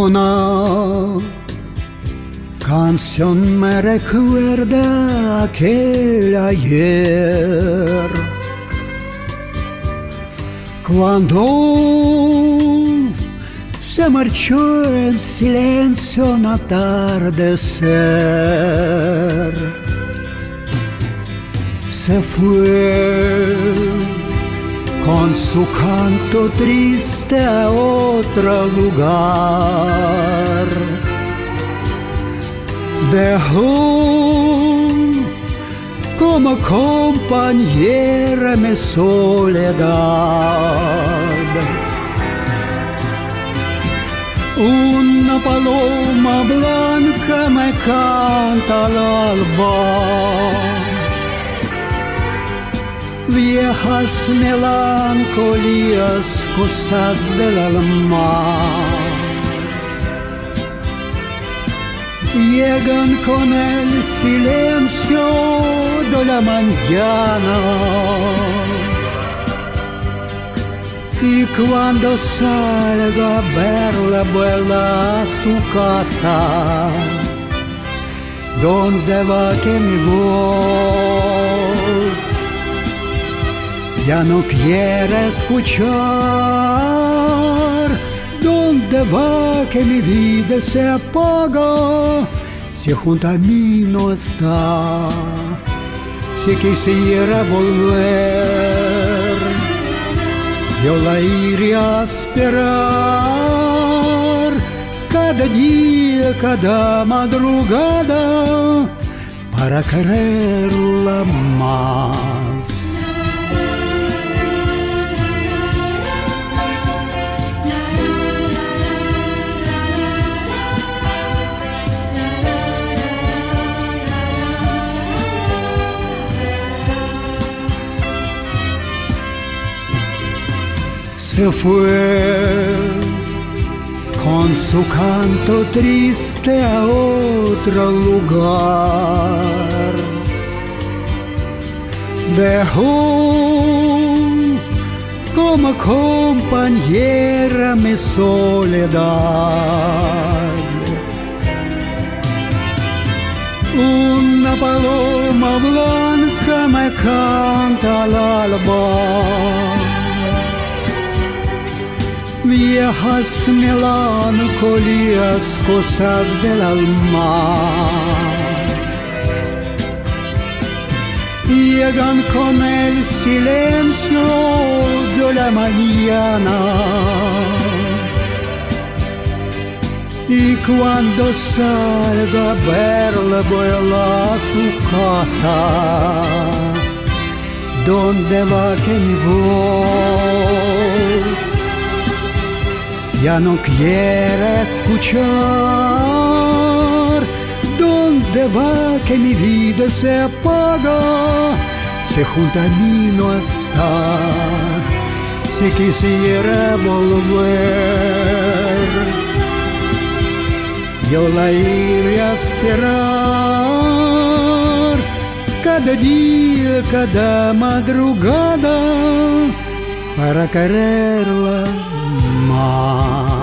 Una canción me recuerda aquel ayer, cuando se marchó en silencio un atardecer. Se fue con su canto triste a otro lugar. Dejó como compañera mi soledad. Una paloma blanca me canta al alba, viejas melancolías, cosas del alma, llegan con el silencio de la mañana. Y cuando salga a verla, vuela a su casa. ¿Dónde va que mi voz ya no quiere escuchar? ¿Dónde va que mi vida se apaga si junto a mí no está? Si quisiera volver, yo la iría a esperar cada día, cada madrugada, para quererla más. Se fue con su canto triste a otro lugar. Dejó como compañera mi soledad. Una paloma blanca me canta al alba, viejas melancolías, cosas del alma, llegan con el silencio de la mañana. Y cuando salga a verla, vuela a su casa. ¿Dónde va que mi voz ya no quiere escuchar? ¿Dónde va que mi vida se apaga si junto a mí no está? Si quisiera volver, yo la iría a esperar cada día, cada madrugada, para quererla más.